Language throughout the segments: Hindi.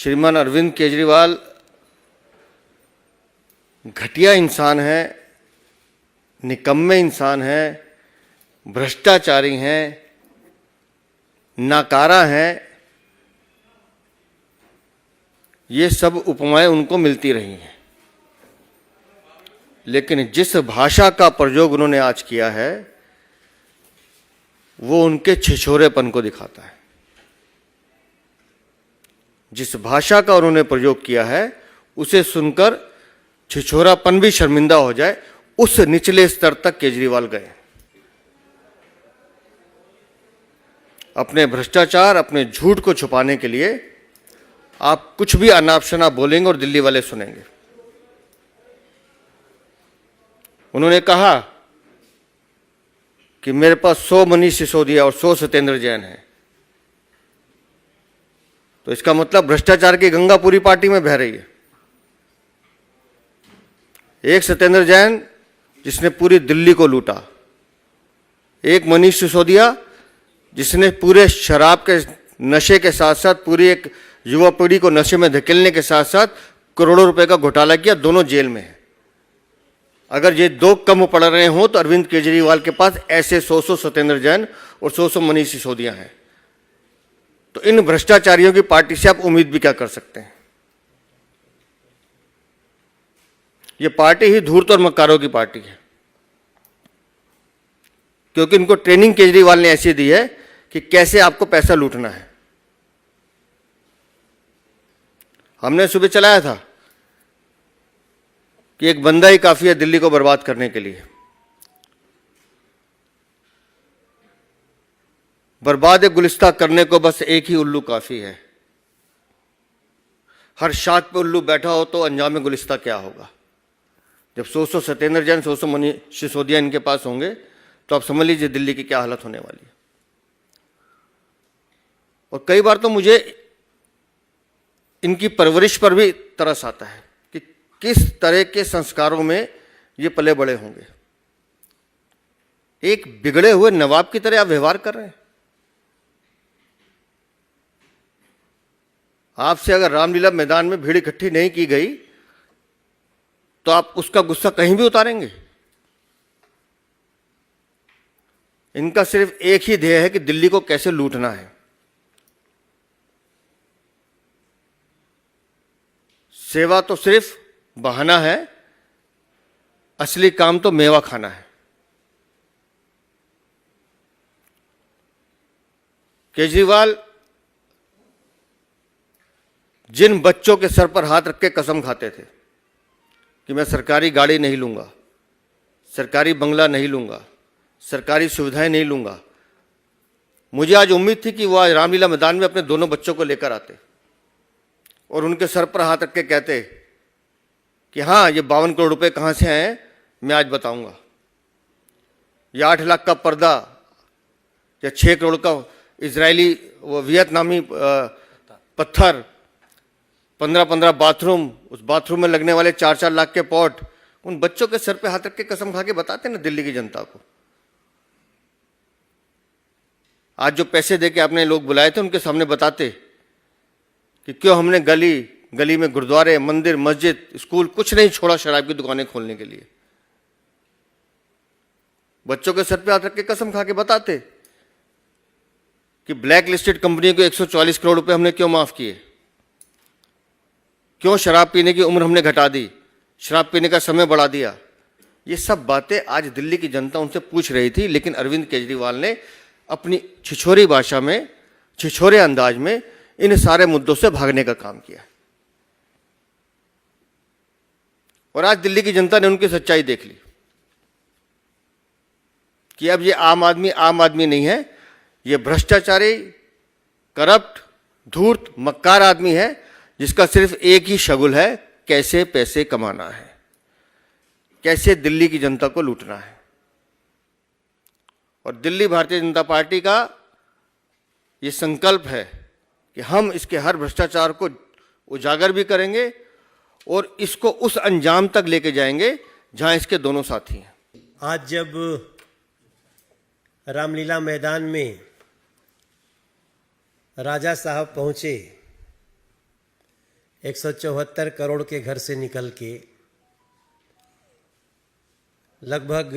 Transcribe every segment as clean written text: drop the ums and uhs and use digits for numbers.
श्रीमान अरविंद केजरीवाल घटिया इंसान है, निकम्मे इंसान हैं, भ्रष्टाचारी हैं, नाकारा हैं। ये सब उपमाएं उनको मिलती रही हैं, लेकिन जिस भाषा का प्रयोग उन्होंने आज किया है वो उनके छिछोरेपन को दिखाता है। जिस भाषा का उन्होंने प्रयोग किया है उसे सुनकर छिछोरापन भी शर्मिंदा हो जाए, उस निचले स्तर तक केजरीवाल गए। अपने भ्रष्टाचार, अपने झूठ को छुपाने के लिए आप कुछ भी अनाप शनाप बोलेंगे और दिल्ली वाले सुनेंगे। उन्होंने कहा कि मेरे पास 100 मनीष सिसोदिया और 100 सत्येंद्र जैन हैं, तो इसका मतलब भ्रष्टाचार की गंगा पूरी पार्टी में बह रही है। एक सत्येंद्र जैन जिसने पूरी दिल्ली को लूटा, एक मनीष सिसोदिया जिसने पूरे शराब के नशे के साथ साथ पूरी एक युवा पीढ़ी को नशे में धकेलने के साथ साथ करोड़ों रुपए का घोटाला किया, दोनों जेल में है। अगर ये दो कम पड़ रहे हों तो अरविंद केजरीवाल के पास ऐसे 100 सत्येंद्र जैन और 100 मनीष सिसोदिया हैं। तो इन भ्रष्टाचारियों की पार्टी से आप उम्मीद भी क्या कर सकते हैं? ये पार्टी ही धूर्त और मक्कारों की पार्टी है, क्योंकि इनको ट्रेनिंग केजरीवाल ने ऐसी दी है कि कैसे आपको पैसा लूटना है। हमने सुबह चलाया था कि एक बंदा ही काफी है दिल्ली को बर्बाद करने के लिए। बर्बाद गुलिस्ता करने को बस एक ही उल्लू काफी है। हर शाख पे उल्लू बैठा हो तो अंजाम गुलिस्ता क्या होगा? जब 100 सत्येंद्र जैन, 100 मनीष सिसोदिया इनके पास होंगे तो आप समझ लीजिए दिल्ली की क्या हालत होने वाली है। और कई बार तो मुझे इनकी परवरिश पर भी तरस आता है कि किस तरह के संस्कारों में ये पले बड़े होंगे। एक बिगड़े हुए नवाब की तरह आप व्यवहार कर रहे हैं। आपसे अगर रामलीला मैदान में भीड़ इकट्ठी नहीं की गई तो आप उसका गुस्सा कहीं भी उतारेंगे। इनका सिर्फ एक ही ध्येय है कि दिल्ली को कैसे लूटना है। सेवा तो सिर्फ बहाना है, असली काम तो मेवा खाना है। केजरीवाल जिन बच्चों के सर पर हाथ रख के कसम खाते थे कि मैं सरकारी गाड़ी नहीं लूंगा, सरकारी बंगला नहीं लूंगा, सरकारी सुविधाएं नहीं लूंगा, मुझे आज उम्मीद थी कि वो आज रामलीला मैदान में अपने दोनों बच्चों को लेकर आते और उनके सर पर हाथ रख के कहते कि हाँ, ये 52 करोड़ रुपए कहाँ से आए मैं आज बताऊंगा। ये 8 लाख का पर्दा या 6 करोड़ का इजरायली वो वियतनामी पत्थर, 15-15 बाथरूम, उस बाथरूम में लगने वाले 4-4 लाख के पॉट, उन बच्चों के सर पे हाथ रख के कसम खा के बताते ना दिल्ली की जनता को। आज जो पैसे दे के आपने लोग बुलाए थे उनके सामने बताते कि क्यों हमने गली गली में गुरुद्वारे, मंदिर, मस्जिद, स्कूल कुछ नहीं छोड़ा शराब की दुकानें खोलने के लिए। बच्चों के सर पे हाथ रख के कसम खा के बताते कि ब्लैक लिस्टेड कंपनियों को 144 करोड़ रुपए हमने क्यों माफ किए, क्यों शराब पीने की उम्र हमने घटा दी, शराब पीने का समय बढ़ा दिया। ये सब बातें आज दिल्ली की जनता उनसे पूछ रही थी, लेकिन अरविंद केजरीवाल ने अपनी छिछोरी भाषा में, छिछोरे अंदाज में इन सारे मुद्दों से भागने का काम किया। और आज दिल्ली की जनता ने उनकी सच्चाई देख ली कि अब ये आम आदमी नहीं है, ये भ्रष्टाचारी, करप्ट, धूर्त, मक्कार आदमी है जिसका सिर्फ एक ही शगुल है, कैसे पैसे कमाना है, कैसे दिल्ली की जनता को लूटना है। और दिल्ली भारतीय जनता पार्टी का ये संकल्प है कि हम इसके हर भ्रष्टाचार को उजागर भी करेंगे और इसको उस अंजाम तक लेके जाएंगे जहां इसके दोनों साथी हैं। आज जब रामलीला मैदान में राजा साहब पहुंचे 174 करोड़ के घर से निकल के लगभग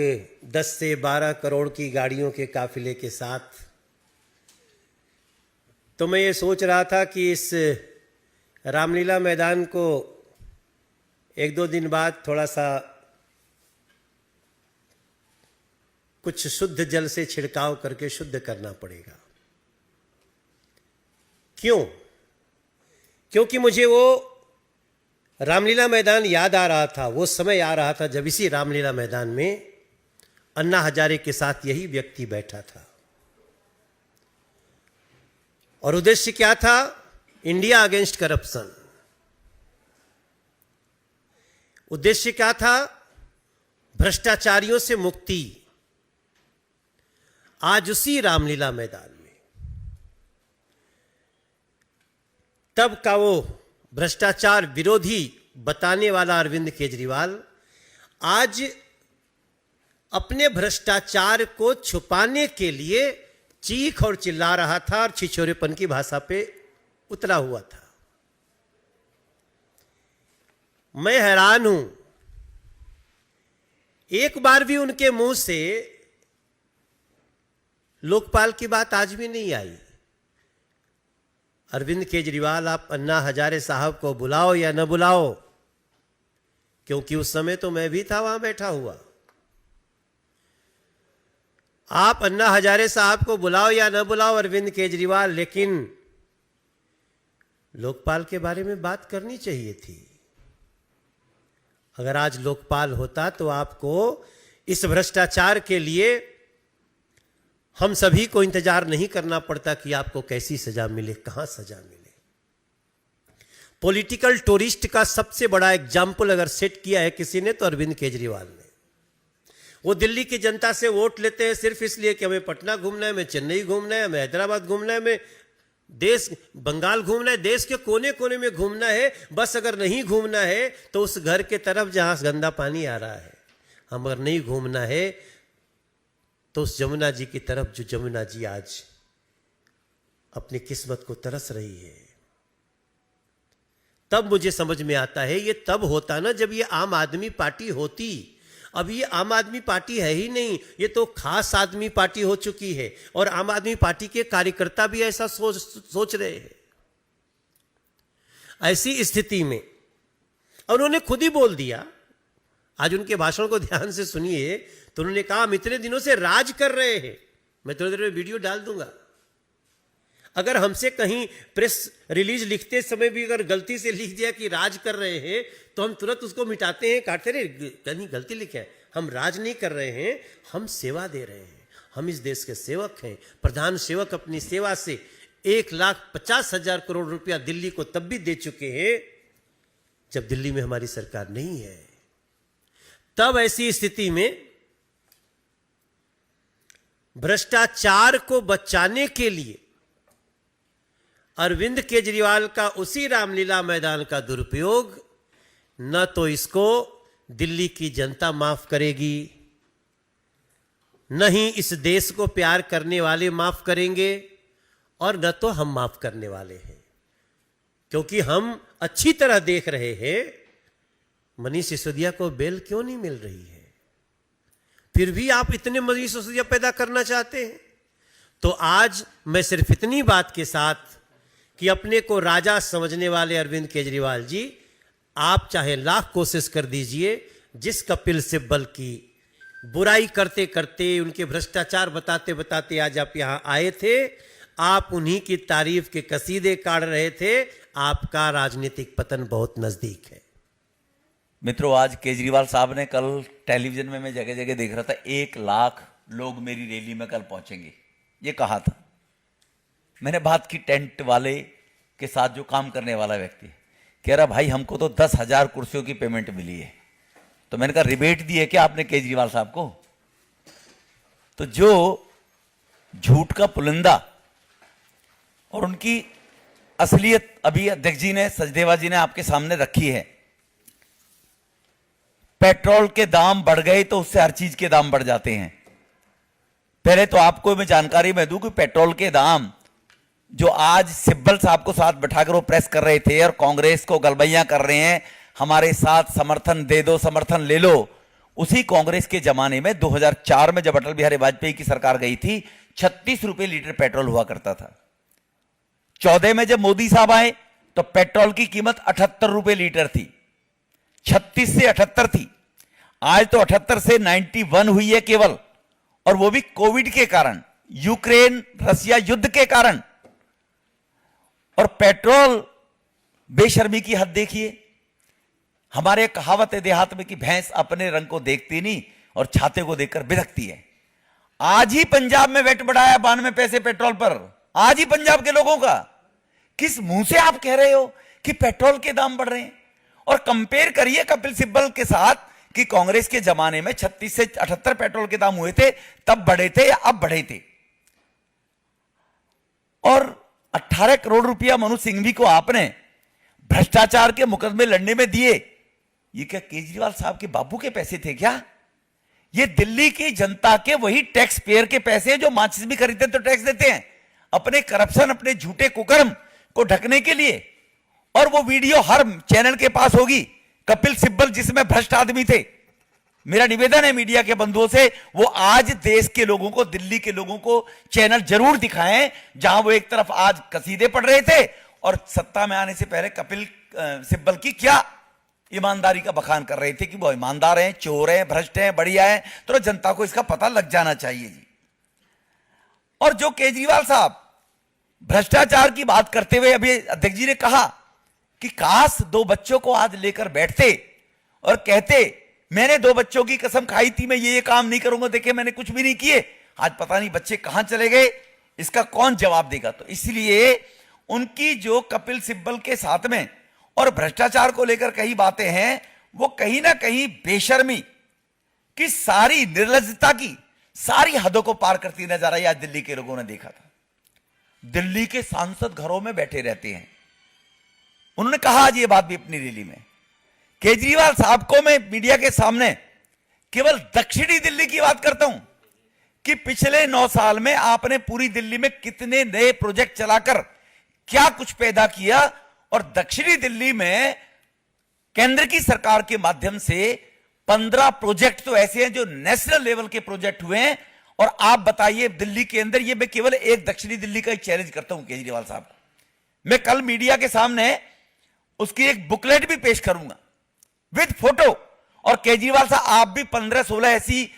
10 से 12 करोड़ की गाड़ियों के काफिले के साथ, तो मैं ये सोच रहा था कि इस रामलीला मैदान को 1-2 दिन बाद थोड़ा सा कुछ शुद्ध जल से छिड़काव करके शुद्ध करना पड़ेगा। क्यों? क्योंकि मुझे वो रामलीला मैदान याद आ रहा था, वो समय आ रहा था जब इसी रामलीला मैदान में अन्ना हजारे के साथ यही व्यक्ति बैठा था। और उद्देश्य क्या था? India against corruption. उद्देश्य क्या था? भ्रष्टाचारियों से मुक्ति। आज उसी रामलीला मैदान में तब का वो भ्रष्टाचार विरोधी बताने वाला अरविंद केजरीवाल आज अपने भ्रष्टाचार को छुपाने के लिए चीख और चिल्ला रहा था और छिछोरेपन की भाषा पे उतरा हुआ था। मैं हैरान हूं, एक बार भी उनके मुंह से लोकपाल की बात आज भी नहीं आई। अरविंद केजरीवाल, आप अन्ना हजारे साहब को बुलाओ या न बुलाओ, क्योंकि उस समय तो मैं भी था वहां बैठा हुआ। आप अन्ना हजारे साहब को बुलाओ या न बुलाओ अरविंद केजरीवाल, लेकिन लोकपाल के बारे में बात करनी चाहिए थी। अगर आज लोकपाल होता तो आपको इस भ्रष्टाचार के लिए हम सभी को इंतजार नहीं करना पड़ता कि आपको कैसी सजा मिले, कहां सजा मिले। पॉलिटिकल टूरिस्ट का सबसे बड़ा एग्जाम्पल अगर सेट किया है किसी ने तो अरविंद केजरीवाल ने। वो दिल्ली की जनता से वोट लेते हैं सिर्फ इसलिए कि हमें पटना घूमना है, हमें चेन्नई घूमना है, हमें हैदराबाद घूमना है, हमें देश बंगाल घूमना है, देश के कोने कोने में घूमना है। बस अगर नहीं घूमना है तो उस घर के तरफ जहां गंदा पानी आ रहा है, हम अगर नहीं घूमना है तो उस जमुना जी की तरफ जो जमुना जी आज अपनी किस्मत को तरस रही है। तब मुझे समझ में आता है ये तब होता ना जब ये आम आदमी पार्टी होती। अब ये आम आदमी पार्टी है ही नहीं, ये तो खास आदमी पार्टी हो चुकी है। और आम आदमी पार्टी के कार्यकर्ता भी ऐसा सोच रहे हैं। ऐसी स्थिति में उन्होंने खुद ही बोल दिया, आज उनके भाषण को ध्यान से सुनिए, तो उन्होंने कहा हम इतने दिनों से राज कर रहे हैं। मैं थोड़ी देर में वीडियो डाल दूंगा। अगर हमसे कहीं प्रेस रिलीज लिखते समय भी अगर गलती से लिख दिया कि राज कर रहे हैं तो हम तुरंत उसको मिटाते हैं, काटते रहे, कहीं गलती लिखे है। हम राज नहीं कर रहे हैं, हम सेवा दे रहे हैं। हम इस देश के सेवक हैं। प्रधान सेवक अपनी सेवा से 1,50,000 करोड़ रुपया दिल्ली को तब भी दे चुके हैं जब दिल्ली में हमारी सरकार नहीं है। तब ऐसी स्थिति में भ्रष्टाचार को बचाने के लिए अरविंद केजरीवाल का उसी रामलीला मैदान का दुरुपयोग न तो इसको दिल्ली की जनता माफ करेगी, न ही इस देश को प्यार करने वाले माफ करेंगे, और न तो हम माफ करने वाले हैं। क्योंकि हम अच्छी तरह देख रहे हैं मनीष सिसोदिया को बेल क्यों नहीं मिल रही है, फिर भी आप इतने मनीष सिसोदिया पैदा करना चाहते हैं। तो आज मैं सिर्फ इतनी बात के साथ कि अपने को राजा समझने वाले अरविंद केजरीवाल जी, आप चाहे लाख कोशिश कर दीजिए, जिस कपिल सिब्बल की बुराई करते करते, उनके भ्रष्टाचार बताते बताते आज आप यहां आए थे, आप उन्हीं की तारीफ के कसीदे काढ़ रहे थे। आपका राजनीतिक पतन बहुत नजदीक है। मित्रों, आज केजरीवाल साहब ने कल टेलीविजन में मैं जगह जगह देख रहा था 1 लाख लोग मेरी रैली में कल पहुंचेंगे, ये कहा था। मैंने बात की टेंट वाले के साथ, जो काम करने वाला व्यक्ति, कह रहा भाई हमको तो 10,000 कुर्सियों की पेमेंट मिली है। तो मैंने कहा रिबेट दी है क्या आपने केजरीवाल साहब को? तो जो झूठ का पुलिंदा और उनकी असलियत अभी अध्यक्ष जी ने, सचदेवा जी ने आपके सामने रखी है। पेट्रोल के दाम बढ़ गए तो उससे हर चीज के दाम बढ़ जाते हैं। पहले तो आपको मैं जानकारी में दूं कि पेट्रोल के दाम जो आज सिब्बल साहब को साथ बैठाकर वो प्रेस कर रहे थे और कांग्रेस को गलबैयां कर रहे हैं, हमारे साथ समर्थन दे दो, समर्थन ले लो, उसी कांग्रेस के जमाने में 2004 में जब अटल बिहारी वाजपेयी की सरकार गई थी 36 रुपए लीटर पेट्रोल हुआ करता था। 14 में जब मोदी साहब आए तो पेट्रोल की कीमत 78 रुपए लीटर थी, 36 से 78 थी, आज तो 78 से 91 हुई है केवल, और वो भी कोविड के कारण, यूक्रेन रसिया युद्ध के कारण। और पेट्रोल बेशर्मी की हद देखिए। हमारे कहावत है देहात में कि भैंस अपने रंग को देखती नहीं और छाते को देखकर बिलखती है। आज ही पंजाब में वेट बढ़ाया 92 पैसे पेट्रोल पर, आज ही पंजाब के लोगों का। किस मुंह से आप कह रहे हो कि पेट्रोल के दाम बढ़ रहे हैं? और कंपेयर करिए कपिल सिब्बल के साथ कि कांग्रेस के जमाने में 36 से 78 पेट्रोल के दाम हुए थे, तब बढ़े थे या अब बढ़े थे। और 18 करोड़ रुपया मनोज सिंघवी को आपने भ्रष्टाचार के मुकदमे लड़ने में दिए। ये क्या केजरीवाल साहब के बाबू के पैसे थे क्या? ये दिल्ली की जनता के वही टैक्स पेयर के पैसे हैं जो माचिस भी खरीदते तो टैक्स देते हैं अपने करप्शन, अपने झूठे कुकर्म को ढकने के लिए। और वो वीडियो हर चैनल के पास होगी, कपिल सिब्बल जिसमें भ्रष्ट आदमी थे। मेरा निवेदन है मीडिया के बंधुओं से, वो आज देश के लोगों को, दिल्ली के लोगों को चैनल जरूर दिखाएं जहां वो एक तरफ आज कसीदे पढ़ रहे थे और सत्ता में आने से पहले कपिल सिब्बल की क्या ईमानदारी का बखान कर रहे थे कि वो ईमानदार हैं, चोर हैं, भ्रष्ट हैं, बढ़िया हैं। तो जनता को इसका पता लग जाना चाहिए जी। और जो केजरीवाल साहब भ्रष्टाचार की बात करते हुए अभी अध्यक्ष जी ने कहा कि काश 2 बच्चों को आज लेकर बैठते और कहते मैंने 2 बच्चों की कसम खाई थी, मैं ये काम नहीं करूंगा, देखे मैंने कुछ भी नहीं किए। आज पता नहीं बच्चे कहां चले गए, इसका कौन जवाब देगा? तो इसलिए उनकी जो कपिल सिब्बल के साथ में और भ्रष्टाचार को लेकर कई बातें हैं, वो कहीं ना कहीं बेशर्मी की सारी, निर्लज्जता की सारी हदों को पार करती नजर आई। आज दिल्ली के लोगों ने देखा था, दिल्ली के सांसद घरों में बैठे रहते हैं। उन्होंने कहा आज ये बात भी अपनी रैली में, केजरीवाल साहब को मैं मीडिया के सामने केवल दक्षिणी दिल्ली की बात करता हूं कि पिछले 9 साल में आपने पूरी दिल्ली में कितने नए प्रोजेक्ट चलाकर क्या कुछ पैदा किया। और दक्षिणी दिल्ली में केंद्र की सरकार के माध्यम से 15 प्रोजेक्ट तो ऐसे हैं जो नेशनल लेवल के प्रोजेक्ट हुए हैं। और आप बताइए दिल्ली के अंदर, ये मैं केवल एक दक्षिणी दिल्ली का एक चैलेंज करता हूं केजरीवाल साहब को, मैं कल मीडिया के सामने उसकी एक बुकलेट भी पेश करूंगा विद फोटो। और केजरीवाल साहब आप भी 15-16 ऐसी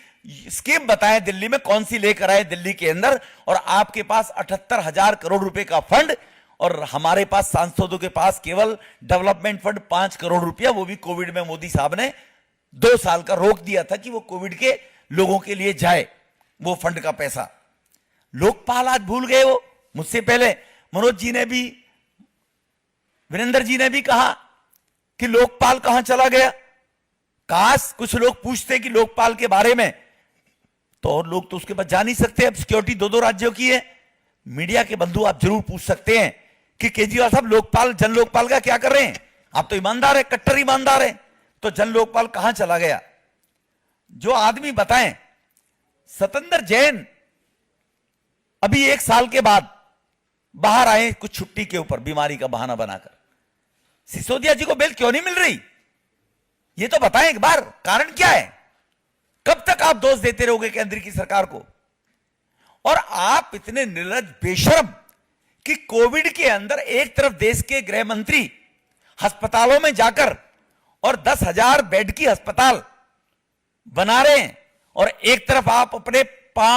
स्कीम बताएं दिल्ली में कौन सी लेकर आए दिल्ली के अंदर। और आपके पास 78,000 करोड़ रुपए का फंड, और हमारे पास सांसदों के पास केवल डेवलपमेंट फंड 5 करोड़ रुपया, वो भी कोविड में मोदी साहब ने 2 साल का रोक दिया था कि वो कोविड के लोगों के लिए जाए वो फंड का पैसा। लोकपाल आज भूल गए। वो मुझसे पहले मनोज जी ने भी, वीरेंद्र जी ने भी कहा कि लोकपाल कहां चला गया। काश कुछ लोग पूछते कि लोकपाल के बारे में, तो और लोग तो उसके पास जा नहीं सकते। अब सिक्योरिटी 2-2 राज्यों की है। मीडिया के बंधु आप जरूर पूछ सकते हैं कि केजरीवाल साहब लोकपाल, जन लोकपाल का क्या कर रहे हैं? आप तो ईमानदार है, कट्टर ईमानदार है, तो जन लोकपाल कहां चला गया? जो आदमी बताएं। सतेंद्र जैन अभी 1 साल के बाद बाहर आए कुछ छुट्टी के ऊपर, बीमारी का बहाना बनाकर। सिसोदिया जी को बेल क्यों नहीं मिल रही? ये तो बताएं एक बार, कारण क्या है? कब तक आप दोष देते रहोगे केंद्र की सरकार को? और आप इतने निर्लज्ज, बेशर्म कि कोविड के अंदर एक तरफ देश के गृह मंत्री अस्पतालों में जाकर और 10,000 बेड की अस्पताल बना रहे हैं, और एक तरफ आप अपने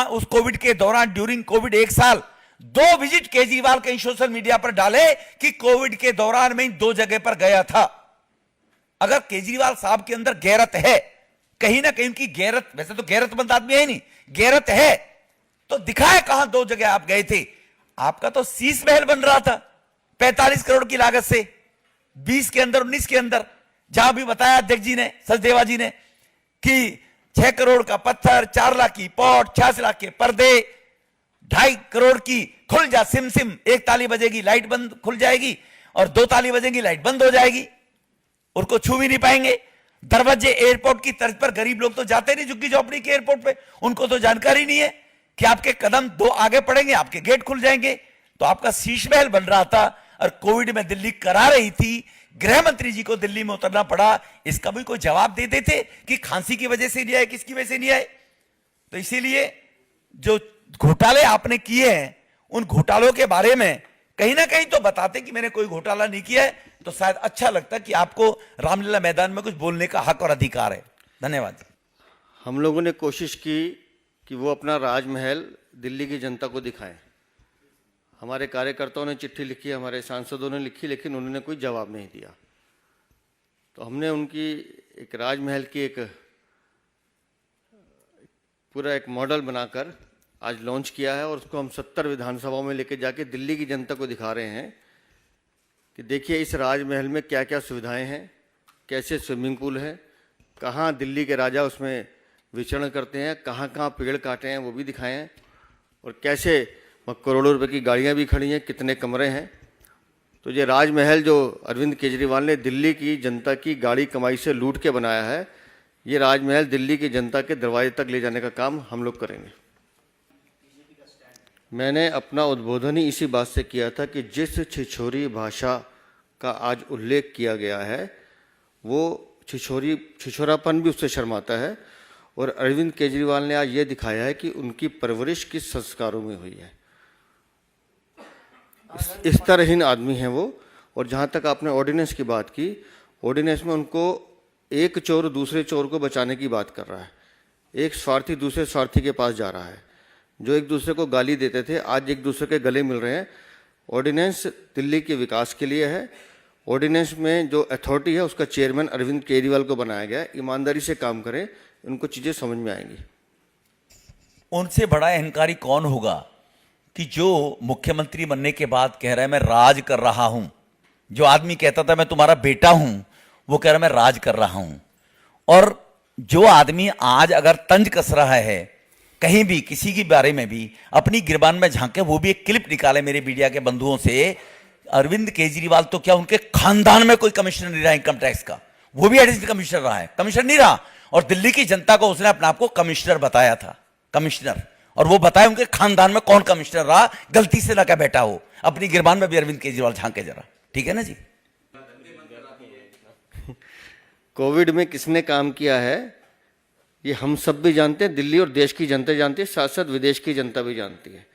उस कोविड के दौरान, ड्यूरिंग कोविड 1 साल 2 विजिट केजरीवाल कहीं सोशल मीडिया पर डाले कि कोविड के दौरान मैं 2 जगह पर गया था। अगर केजरीवाल साहब के अंदर गैरत है, कहीं ना कहीं उनकी गैरत, वैसे तो गैरतमंद आदमी है नहीं, गैरत है तो दिखाए कहां 2 जगह आप गए थे। आपका तो शीश महल बन रहा था 45 करोड़ की लागत से, 20 के अंदर, 19 के अंदर, जहां भी बताया अध्यक्ष जी ने, सचदेवा जी ने, कि 6 करोड़ का पत्थर, 4 लाख की पॉट, 86 लाख के पर्दे, 2.5 करोड़ की खुल जा सिम, 1 ताली बजेगी लाइट बंद खुल जाएगी, और 2 ताली बजेगी लाइट बंद हो जाएगी, उनको छू भी नहीं पाएंगे। दरवाजे एयरपोर्ट की तर्ज पर, गरीब लोग तो जाते नहीं झुग्गी झोपड़ी के एयरपोर्ट पे, उनको तो जानकारी नहीं है कि आपके कदम 2 आगे पड़ेंगे आपके गेट खुल जाएंगे। तो आपका शीश महल बन रहा था और कोविड में दिल्ली करा रही थी, गृह मंत्री जी को दिल्ली में उतरना पड़ा। इसका भी कोई जवाब दे देते कि खांसी की वजह से नहीं आए, किसकी वजह से नहीं आए। तो इसीलिए जो घोटाले आपने किए हैं, उन घोटालों के बारे में कहीं ना कहीं तो बताते कि मैंने कोई घोटाला नहीं किया है, तो शायद अच्छा लगता कि आपको रामलीला मैदान में कुछ बोलने का हक और अधिकार है। धन्यवाद। हम लोगों ने कोशिश की कि वो अपना राजमहल दिल्ली की जनता को दिखाएं। हमारे कार्यकर्ताओं ने चिट्ठी लिखी, हमारे सांसदों ने लिखी, लेकिन उन्होंने कोई जवाब नहीं दिया। तो हमने उनकी एक राजमहल की एक पूरा एक मॉडल बनाकर आज लॉन्च किया है और उसको हम 70 विधानसभाओं में लेके जाके दिल्ली की जनता को दिखा रहे हैं कि देखिए इस राजमहल में क्या क्या सुविधाएं हैं, कैसे स्विमिंग पूल है, कहाँ दिल्ली के राजा उसमें विचरण करते हैं, कहाँ कहाँ पेड़ काटे हैं वो भी दिखाए हैं, और कैसे करोड़ों रुपए की गाड़ियाँ भी खड़ी हैं, कितने कमरे हैं। तो ये राजमहल जो अरविंद केजरीवाल ने दिल्ली की जनता की गाड़ी कमाई से लूट के बनाया है, ये राजमहल दिल्ली की जनता के दरवाजे तक ले जाने का काम हम लोग करेंगे। मैंने अपना उद्बोधन ही इसी बात से किया था कि जिस छिछोरी भाषा का आज उल्लेख किया गया है वो छिछोरापन भी उससे शर्माता है, और अरविंद केजरीवाल ने आज ये दिखाया है कि उनकी परवरिश किस संस्कारों में हुई है। इस तरहहीन आदमी हैं वो। और जहाँ तक आपने ऑर्डिनेंस की बात की, ऑर्डिनेंस में उनको एक चोर दूसरे चोर को बचाने की बात कर रहा है, एक स्वार्थी दूसरे स्वार्थी के पास जा रहा है। जो एक दूसरे को गाली देते थे आज एक दूसरे के गले मिल रहे हैं। ऑर्डिनेंस दिल्ली के विकास के लिए है। ऑर्डिनेंस में जो अथॉरिटी है उसका चेयरमैन अरविंद केजरीवाल को बनाया गया है। ईमानदारी से काम करें, उनको चीज़ें समझ में आएंगी। उनसे बड़ा अहंकारी कौन होगा कि जो मुख्यमंत्री बनने के बाद कह रहा है मैं राज कर रहा हूं। जो आदमी कहता था मैं तुम्हारा बेटा हूं, वो कह रहा है मैं राज कर रहा हूं। और जो आदमी आज अगर तंज कस रहा है कहीं भी किसी के बारे में भी, अपनी गिरबान में झांके, वो भी एक क्लिप निकाले मेरे मीडिया के बंधुओं से। अरविंद केजरीवाल तो क्या उनके खानदान में कोई कमिश्नर नहीं रहा इनकम टैक्स का, वो भी एडिशनल कमिश्नर रहा है, कमिश्नर नहीं रहा। और दिल्ली की जनता को उसने अपने आप को कमिश्नर बताया था, कमिश्नर। और वो बताया उनके खानदान में कौन कमिश्नर रहा, गलती से ना क्या बैठा हो। अपनी गिरबान में भी अरविंद केजरीवाल झांके जरा, ठीक है ना जी। कोविड में किसने काम किया है ये हम सब भी जानते हैं, दिल्ली और देश की जनता जानती है, साथ साथ विदेश की जनता भी जानती है।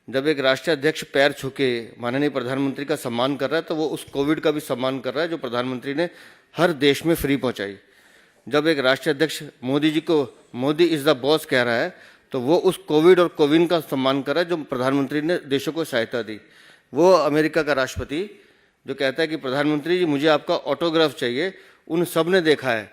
जब एक राष्ट्रीय अध्यक्ष पैर छूके माननीय प्रधानमंत्री का सम्मान कर रहा है तो वो उस कोविड का भी सम्मान कर रहा है जो प्रधानमंत्री ने हर देश में फ्री पहुंचाई। जब एक राष्ट्रीय अध्यक्ष मोदी जी को मोदी इज़ द बॉस कह रहा है तो वो उस कोविड और कोविन का सम्मान कर रहा है जो प्रधानमंत्री ने देशों को सहायता दी। वो अमेरिका का राष्ट्रपति जो कहता है कि प्रधानमंत्री जी मुझे आपका ऑटोग्राफ चाहिए, उन सब ने देखा है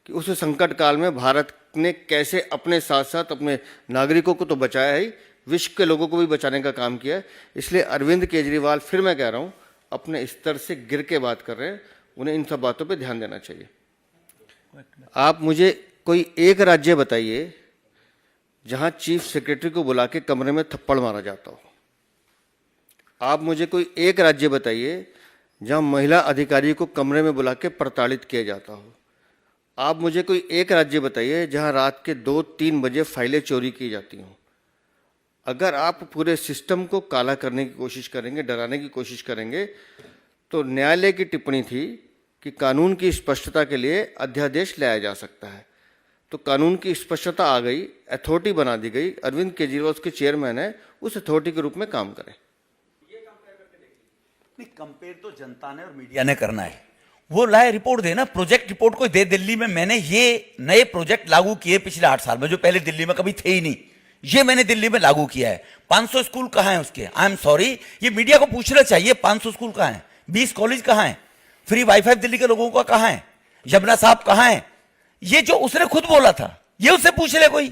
कि उस संकट काल में भारत ने कैसे अपने साथ साथ अपने नागरिकों को तो बचाया ही, विश्व के लोगों को भी बचाने का काम किया है। इसलिए अरविंद केजरीवाल, फिर मैं कह रहा हूँ, अपने स्तर से गिर के बात कर रहे हैं, उन्हें इन सब बातों पे ध्यान देना चाहिए। आप मुझे कोई एक राज्य बताइए जहाँ चीफ सेक्रेटरी को बुला के कमरे में थप्पड़ मारा जाता हो। आप मुझे कोई एक राज्य बताइए जहाँ महिला अधिकारी को कमरे में बुला के प्रताड़ित किया जाता हो। आप मुझे कोई एक राज्य बताइए जहाँ रात के 2-3 बजे फाइलें चोरी की जाती हों। अगर आप पूरे सिस्टम को काला करने की कोशिश करेंगे, डराने की कोशिश करेंगे, तो न्यायालय की टिप्पणी थी कि कानून की स्पष्टता के लिए अध्यादेश लाया जा सकता है। तो कानून की स्पष्टता आ गई, अथॉरिटी बना दी गई, अरविंद केजरीवाल उसके चेयरमैन है, उस अथॉरिटी के रूप में काम करें। कंपेयर तो जनता ने और मीडिया ने करना है। वो लाए रिपोर्ट देना, प्रोजेक्ट रिपोर्ट कोई दे। दिल्ली में मैंने ये नए प्रोजेक्ट लागू किए पिछले 8 साल में जो पहले दिल्ली में कभी थे ही नहीं, ये मैंने दिल्ली में लागू किया है। 500 स्कूल कहाँ हैं उसके? आई एम सॉरी, ये मीडिया को पूछना चाहिए 500 स्कूल कहाँ हैं, 20 कॉलेज कहाँ हैं, फ्री वाईफाई दिल्ली के लोगों का कहाँ है, यमुना साहब कहाँ है? ये जो उसने खुद बोला था ये उससे पूछ ले कोई।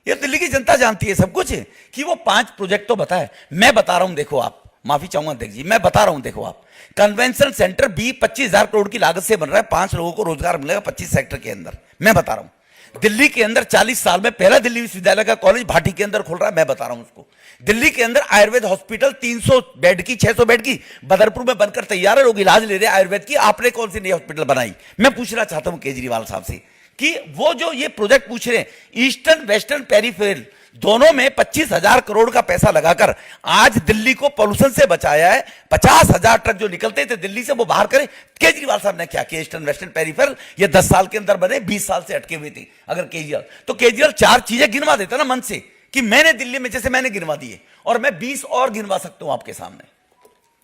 ये दिल्ली की जनता जानती है सब कुछ कि वो 5 प्रोजेक्ट तो बताए। मैं बता रहा हूं, देखो आप, माफी चाहूंगा अध्यक्ष जी, मैं बता रहा हूं, देखो आप, कन्वेंशन सेंटर 25,000 करोड़ की लागत से बन रहा है, 5 लोगों को रोजगार मिलेगा 25 सेक्टर के अंदर। मैं बता रहा हूं, दिल्ली के अंदर 40 साल में पहला दिल्ली विश्वविद्यालय का कॉलेज भाटी के अंदर खुल रहा है, मैं बता रहा हूं उसको। दिल्ली के अंदर आयुर्वेद हॉस्पिटल 300 बेड की, 600 बेड की बदरपुर में बनकर तैयार है, लोग इलाज ले रहे हैं आयुर्वेद की। आपने कौन सी नई हॉस्पिटल बनाई? मैं पूछना चाहता हूं केजरीवाल साहब से कि वो जो ये प्रोजेक्ट पूछ रहे हैं, ईस्टर्न वेस्टर्न पेरिफेरल, दोनों में 25,000 करोड़ का पैसा लगाकर आज दिल्ली को पोल्यूशन से बचाया है। 50,000 ट्रक जो निकलते थे दिल्ली से वो बाहर करे। केजरीवाल साहब ने क्या किया? ईस्टर्न वेस्टर्न पेरिफेरल ये 10 साल के अंदर बने, 20 साल से अटके हुए थे। अगर केजरीवाल 4 चीजें गिनवा देता ना मन से कि मैंने दिल्ली में, जैसे मैंने गिनवा दिए, और मैं 20 और गिनवा सकता हूं आपके सामने।